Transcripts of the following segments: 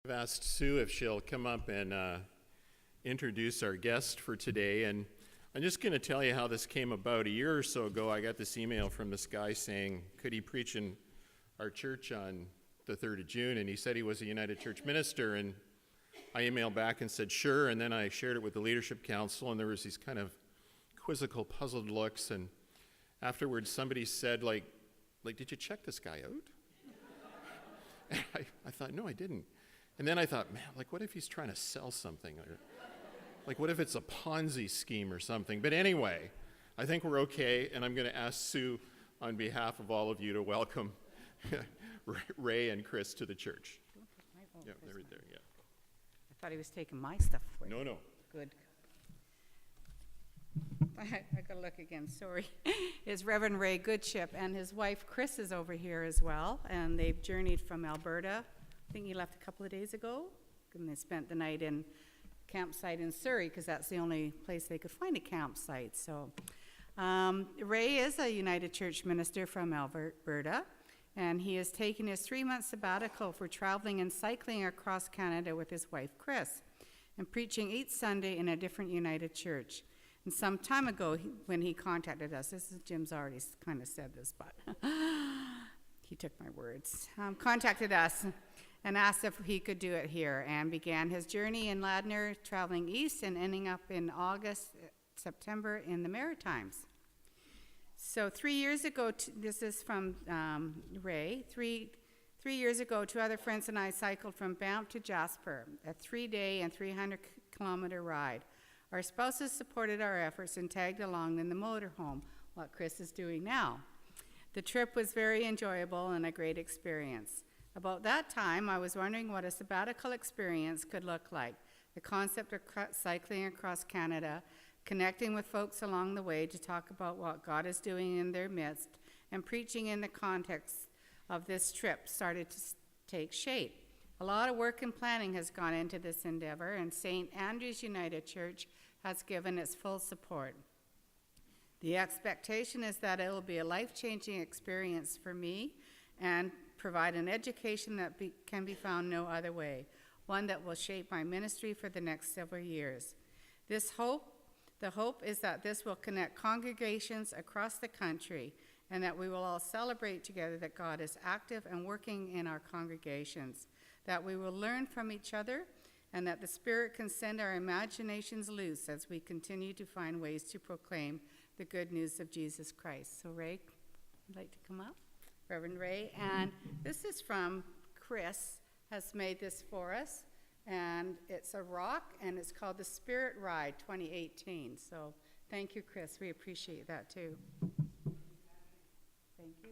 I've asked Sue if she'll come up and introduce our guest for today, and I'm just going to tell you how this came about. A year or so ago, I got this email from this guy saying, could he preach in our church on the 3rd of June, and he said he was a United Church minister, and I emailed back and said, sure, and then I shared it with the Leadership Council, and there was these kind of quizzical, puzzled looks, and afterwards somebody said, like, did you check this guy out? And I thought, no, I didn't. And then I thought, man, what if he's trying to sell something? Or, what if it's a Ponzi scheme or something? But anyway, I think we're okay, and I'm going to ask Sue on behalf of all of you to welcome Ray and Chris to the church. Yeah, they're right there, yeah. I thought he was taking my stuff away. No. Good. I got to look again, sorry. Is Reverend Ray GOODSHIP, and his wife Chris is over here as well, and they've journeyed from Alberta. I think he left a couple of days ago, and they spent the night in campsite in Surrey, because that's the only place they could find a campsite. So Ray is a United Church minister from Alberta, and he is taking his 3-month sabbatical for traveling and cycling across Canada with his wife Chris, and preaching each Sunday in a different United Church. And some time ago, when he contacted us, Jim's already kind of said this, but he took my words, contacted us and asked if he could do it here, and began his journey in Ladner, traveling east and ending up in September in the Maritimes. So 3 years ago, this is from Ray, three years ago, 2 other friends and I cycled from Banff to Jasper, a 3-day and 300-kilometer ride. Our spouses supported our efforts and tagged along in the motorhome, what Chris is doing now. The trip was very enjoyable and a great experience. About that time, I was wondering what a sabbatical experience could look like. The concept of cycling across Canada, connecting with folks along the way to talk about what God is doing in their midst, and preaching in the context of this trip started to take shape. A lot of work and planning has gone into this endeavor, and St. Andrew's United Church has given its full support. The expectation is that it will be a life-changing experience for me and provide an education that can be found no other way, one that will shape my ministry for the next several years. The hope is that this will connect congregations across the country, and that we will all celebrate together that God is active and working in our congregations, that we will learn from each other, and that the Spirit can send our imaginations loose as we continue to find ways to proclaim the good news of Jesus Christ. So Ray, would like to come up? Reverend Ray, and this is from Chris, has made this for us, and it's a rock, and it's called the Spirit Ride 2018. So thank you, Chris. We appreciate that too. Thank you.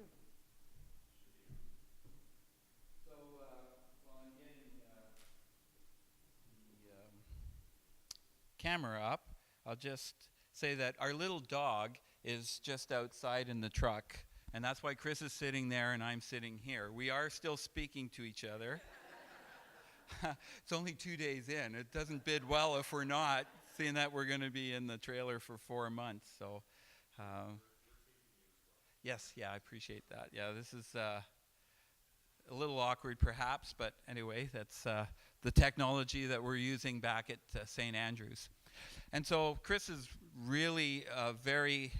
So while I'm getting the camera up, I'll just say that our little dog is just outside in the truck, and that's why Chris is sitting there and I'm sitting here. We are still speaking to each other. It's only 2 days in. It doesn't bid well if we're not, seeing that we're going to be in the trailer for 4 months. So, yes, yeah, I appreciate that. Yeah, this is a little awkward perhaps, but anyway, that's the technology that we're using back at St. Andrews. And so Chris is really very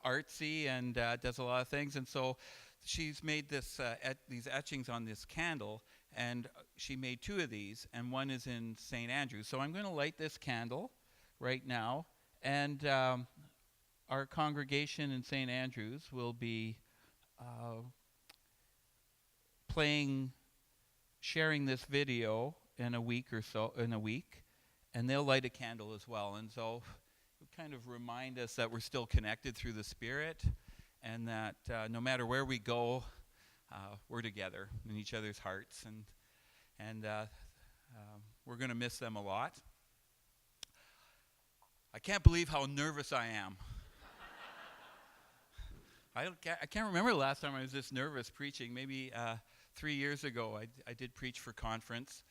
artsy and does a lot of things, and so she's made these etchings on this candle, and she made 2 of these, and one is in St. Andrews. So I'm going to light this candle right now, and our congregation in St. Andrews will be sharing this video in a week, and they'll light a candle as well. And so kind of remind us that we're still connected through the Spirit, and that no matter where we go, we're together in each other's hearts, and we're going to miss them a lot. I can't believe how nervous I am. I can't remember the last time I was this nervous preaching. Maybe 3 years ago I did preach for conference,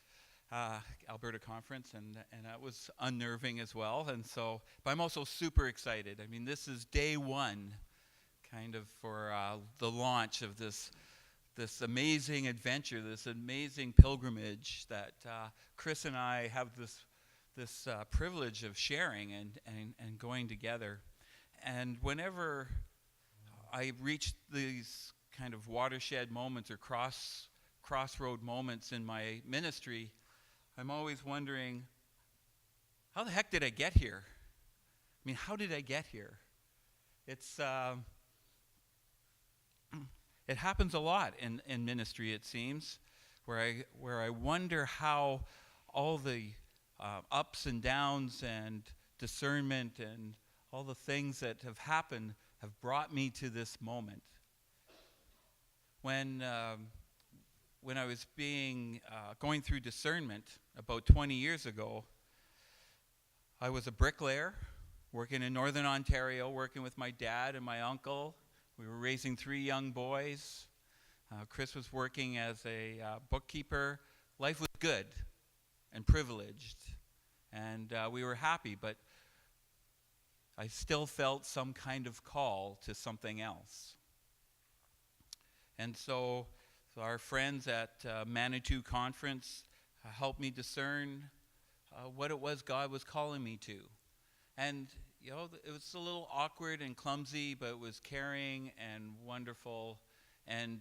Alberta conference, and that was unnerving as well. And so, but I'm also super excited. I mean, this is day one, kind of, for the launch of this this amazing adventure, this amazing pilgrimage that Chris and I have this privilege of sharing and going together. And whenever I reach these kind of watershed moments or crossroad moments in my ministry, I'm always wondering, how the heck did I get here? I mean, how did I get here? It happens a lot in ministry, it seems, where I wonder how all the ups and downs and discernment and all the things that have happened have brought me to this moment. When I was going through discernment about 20 years ago, I was a bricklayer working in Northern Ontario, working with my dad and my uncle. We were raising 3 young boys. Chris was working as a bookkeeper. Life was good and privileged, and we were happy, but I still felt some kind of call to something else. And so our friends at Manitou Conference helped me discern what it was God was calling me to. And it was a little awkward and clumsy, but it was caring and wonderful. And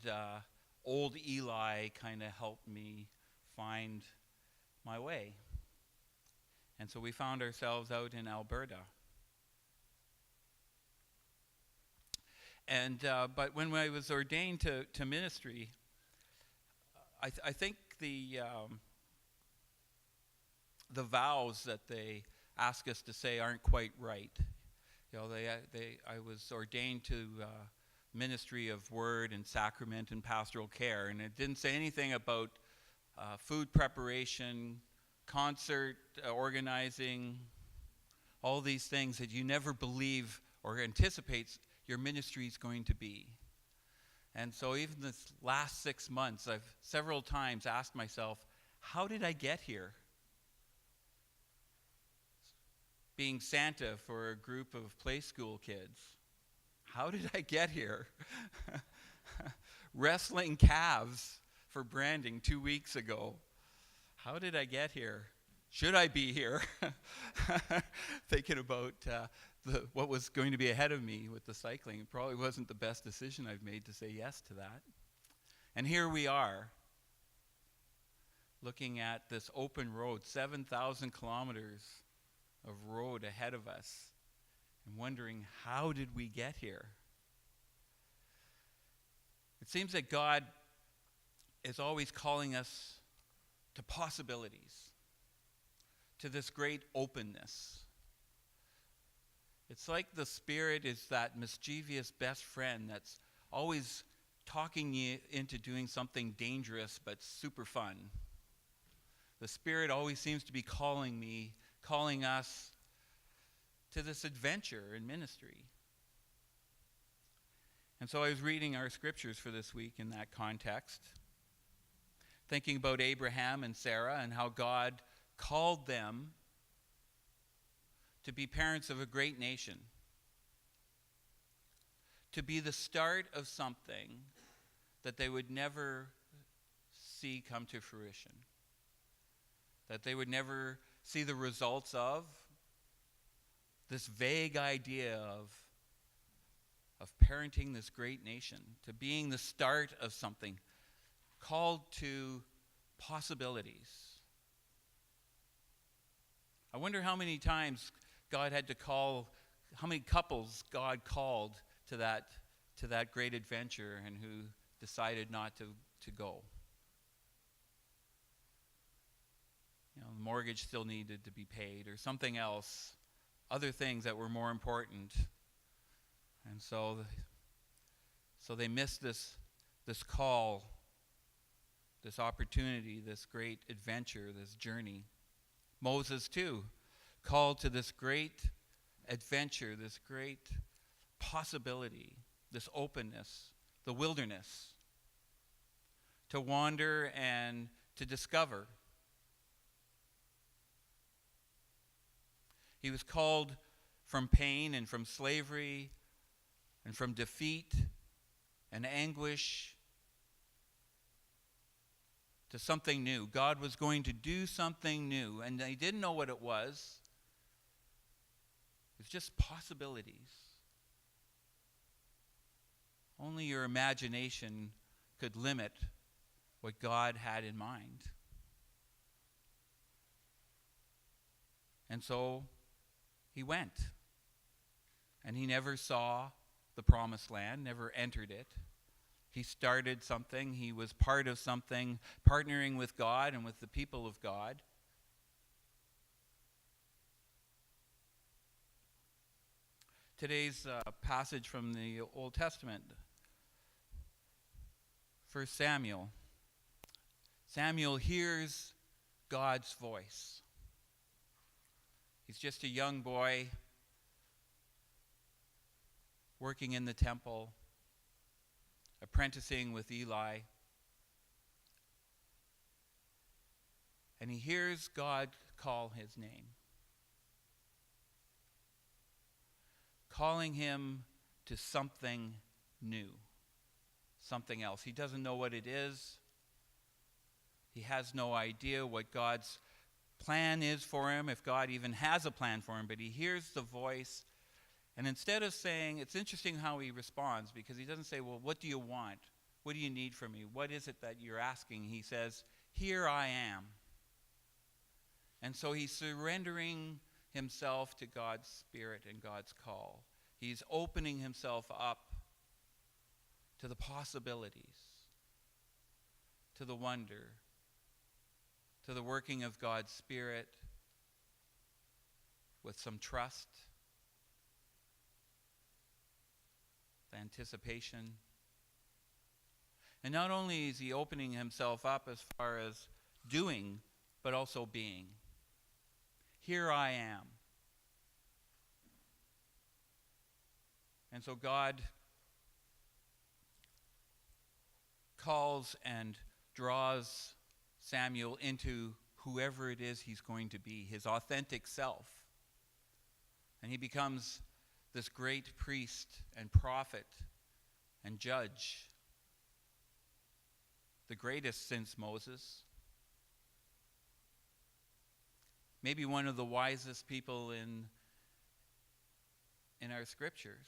old Eli kind of helped me find my way. And so we found ourselves out in Alberta. And but when I was ordained to ministry, I think the vows that they ask us to say aren't quite right. I was ordained to ministry of word and sacrament and pastoral care, and it didn't say anything about food preparation, concert organizing, all these things that you never believe or anticipate your ministry is going to be. And so even this last 6 months, I've several times asked myself, how did I get here? Being Santa for a group of play school kids. How did I get here? Wrestling calves for branding 2 weeks ago. How did I get here? Should I be here? Thinking about what was going to be ahead of me with the cycling. It probably wasn't the best decision I've made to say yes to that. And here we are, looking at this open road, 7,000 kilometers of road ahead of us, and wondering, how did we get here? It seems that God is always calling us to possibilities, to this great openness. It's like the Spirit is that mischievous best friend that's always talking you into doing something dangerous but super fun. The Spirit always seems to be calling us to this adventure in ministry. And so I was reading our scriptures for this week in that context, thinking about Abraham and Sarah and how God called them to be parents of a great nation, to be the start of something that they would never see come to fruition, that they would never see the results of, this vague idea of parenting this great nation, to being the start of something, called to possibilities. I wonder how many times God had to call, how many couples God called to that great adventure and who decided not to go. The mortgage still needed to be paid or something else, other things that were more important. And so they missed this call, this opportunity, this great adventure, this journey. Moses too, called to this great adventure, this great possibility, this openness, the wilderness, to wander and to discover. He was called from pain and from slavery and from defeat and anguish to something new. God was going to do something new, and they didn't know what it was. It's just possibilities. Only your imagination could limit what God had in mind. And so he went. And he never saw the promised land, never entered it. He started something. He was part of something, partnering with God and with the people of God. Today's passage from the Old Testament, 1 Samuel. Samuel hears God's voice. He's just a young boy working in the temple, apprenticing with Eli. And he hears God call his name, calling him to something new, something else. He doesn't know what it is. He has no idea what God's plan is for him, if God even has a plan for him, but he hears the voice. And instead of saying, it's interesting how he responds, because he doesn't say, well, what do you want? What do you need from me? What is it that you're asking? He says, here I am. And so he's surrendering himself to God's Spirit and God's call. He's opening himself up to the possibilities, to the wonder, to the working of God's Spirit with some trust, the anticipation. And not only is he opening himself up as far as doing, but also being. Here I am. And so God calls and draws Samuel into whoever it is he's going to be, his authentic self. And he becomes this great priest and prophet and judge, the greatest since Moses. Maybe one of the wisest people in our scriptures,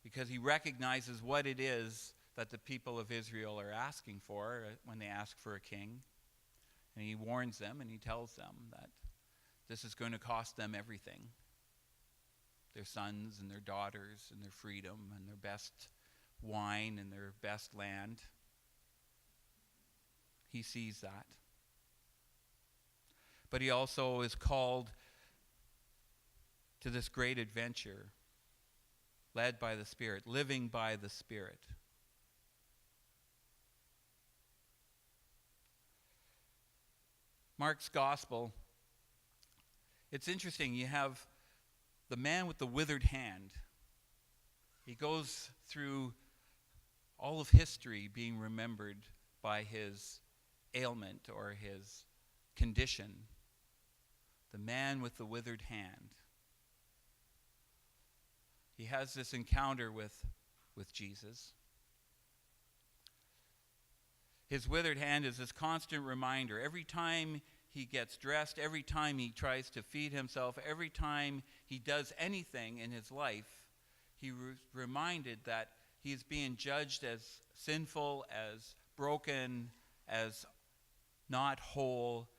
because he recognizes what it is that the people of Israel are asking for when they ask for a king. And he warns them and he tells them that this is going to cost them everything. Their sons and their daughters and their freedom and their best wine and their best land. He sees that. But he also is called to this great adventure, led by the Spirit, living by the Spirit. Mark's gospel, it's interesting. You have the man with the withered hand. He goes through all of history being remembered by his ailment or his condition. The man with the withered hand. He has this encounter with Jesus. His withered hand is this constant reminder. Every time he gets dressed, every time he tries to feed himself, every time he does anything in his life, he reminded that he is being judged as sinful, as broken, as not whole,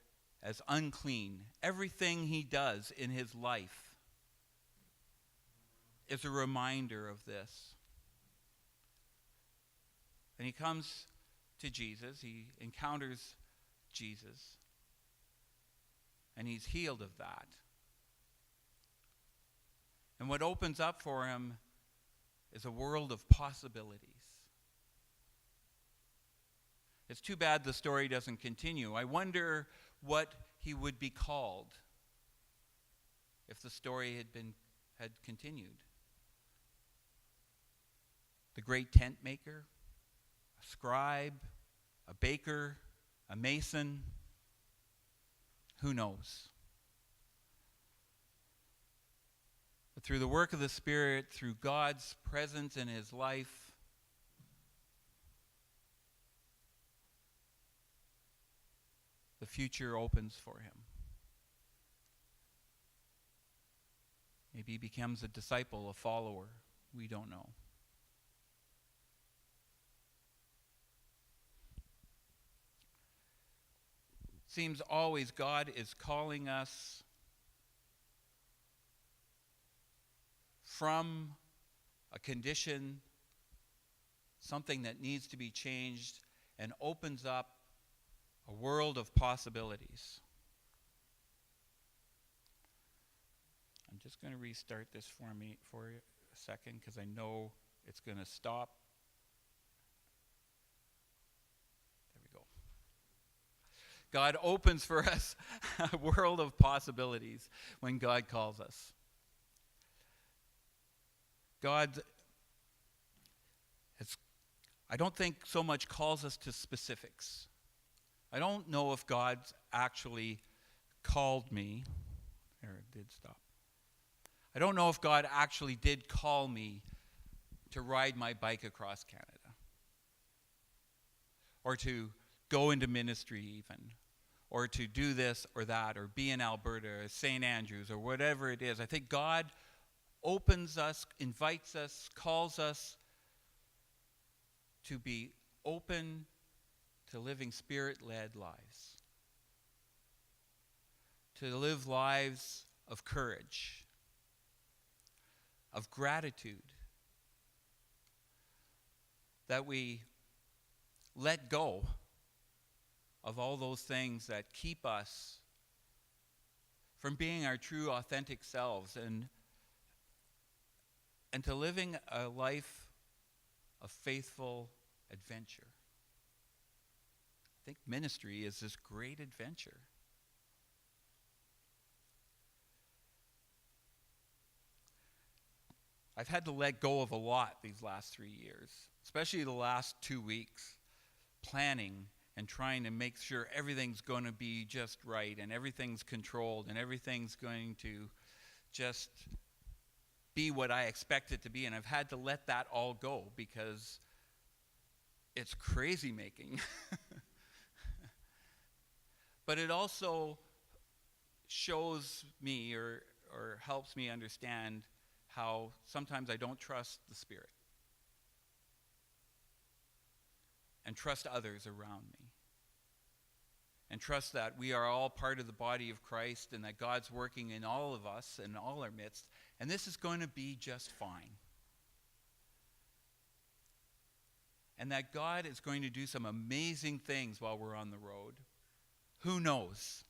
as unclean. Everything he does in his life is a reminder of this. And he comes to Jesus, he encounters Jesus, and he's healed of that. And what opens up for him is a world of possibilities. It's too bad the story doesn't continue. I wonder what he would be called if the story had continued. The great tent maker, a scribe, a baker, a mason, who knows? But through the work of the Spirit, through God's presence in his life, the future opens for him. Maybe he becomes a disciple, a follower. We don't know. Seems always God is calling us from a condition, something that needs to be changed, and opens up a world of possibilities. I'm just going to restart this for a second because I know it's going to stop. There we go. God opens for us a world of possibilities when God calls us. I don't think so much calls us to specifics. I don't know if God's actually called me. There, it did stop. I don't know if God actually did call me to ride my bike across Canada, or to go into ministry even, or to do this or that, or be in Alberta, or St. Andrews, or whatever it is. I think God opens us, invites us, calls us to be open to living Spirit-led lives, to live lives of courage, of gratitude, that we let go of all those things that keep us from being our true, authentic selves, and to living a life of faithful adventure. I think ministry is this great adventure. I've had to let go of a lot these last 3 years, especially the last 2 weeks, planning and trying to make sure everything's going to be just right, and everything's controlled, and everything's going to just be what I expect it to be. And I've had to let that all go because it's crazy making. But it also shows me or helps me understand how sometimes I don't trust the Spirit and trust others around me, and trust that we are all part of the body of Christ, and that God's working in all of us and all our midst, and this is going to be just fine. And that God is going to do some amazing things while we're on the road. Who knows?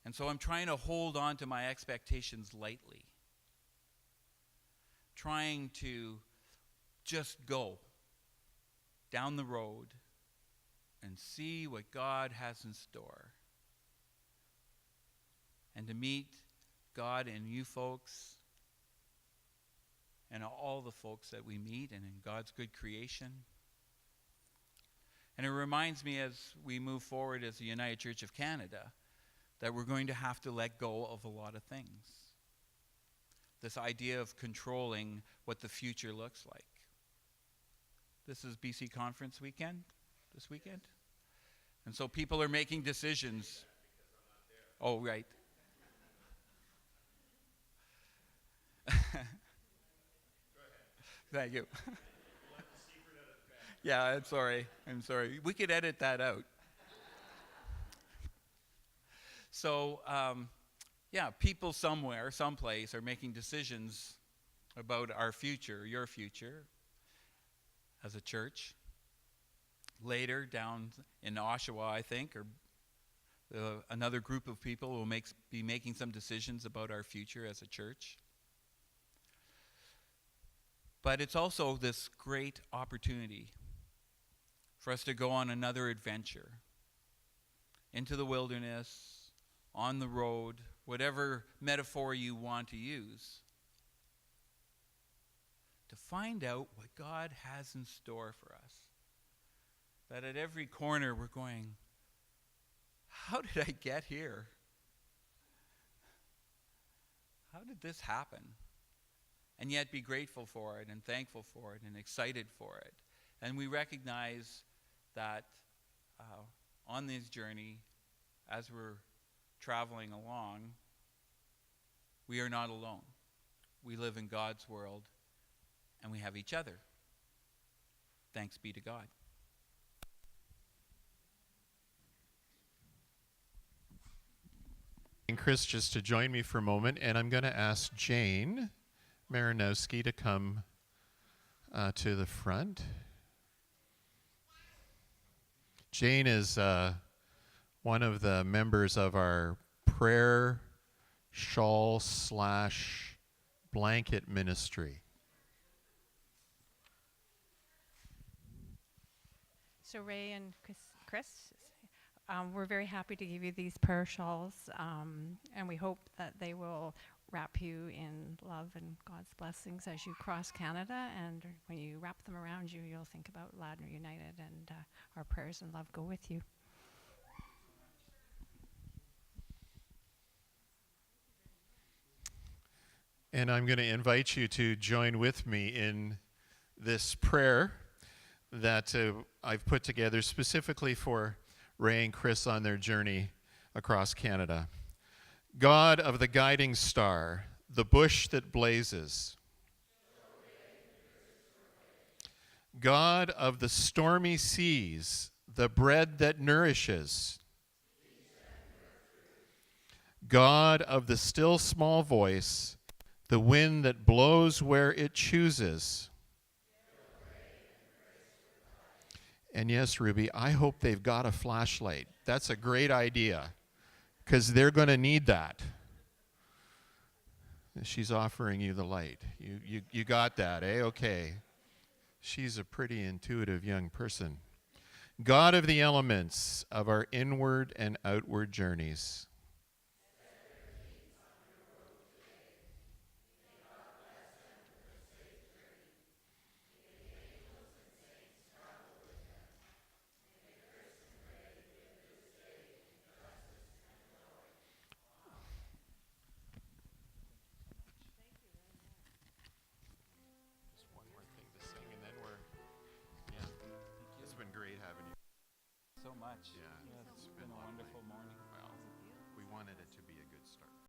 And so I'm trying to hold on to my expectations lightly. Trying to just go down the road and see what God has in store. And to meet God in you folks and all the folks that we meet and in God's good creation. And it reminds me as we move forward as the United Church of Canada that we're going to have to let go of a lot of things. This idea of controlling what the future looks like. This is BC Conference weekend, this weekend. And so people are making decisions. Oh, right. Thank you. Yeah, I'm sorry. We could edit that out. So, people somewhere, someplace, are making decisions about our future, your future, as a church. Later, down in Oshawa, I think, or another group of people will be making some decisions about our future as a church. But it's also this great opportunity for us to go on another adventure into the wilderness, on the road, whatever metaphor you want to use, to find out what God has in store for us. That at every corner we're going, how did I get here? How did this happen? And yet be grateful for it and thankful for it and excited for it. And we recognize that on this journey, as we're traveling along, we are not alone. We live in God's world, and we have each other. Thanks be to God. And Chris just to join me for a moment, and I'm going to ask Jane Marinowski to come to the front. Jane is one of the members of our prayer shawl / blanket ministry. So Ray and Chris, we're very happy to give you these prayer shawls, and we hope that they will wrap you in love and God's blessings as you cross Canada. And when you wrap them around you, you'll think about Ladner United, and our prayers and love go with you. And I'm going to invite you to join with me in this prayer that I've put together specifically for Ray and Chris on their journey across Canada. God of the guiding star, the bush that blazes. God of the stormy seas, the bread that nourishes. God of the still small voice, the wind that blows where it chooses. And yes, Ruby, I hope they've got a flashlight. That's a great idea, because they're going to need that. She's offering you the light. You got that, eh? Okay. She's a pretty intuitive young person. God of the elements of our inward and outward journeys. So much. Yeah, It's it's been a lovely. wonderful morning. Well, we wanted it to be a good start.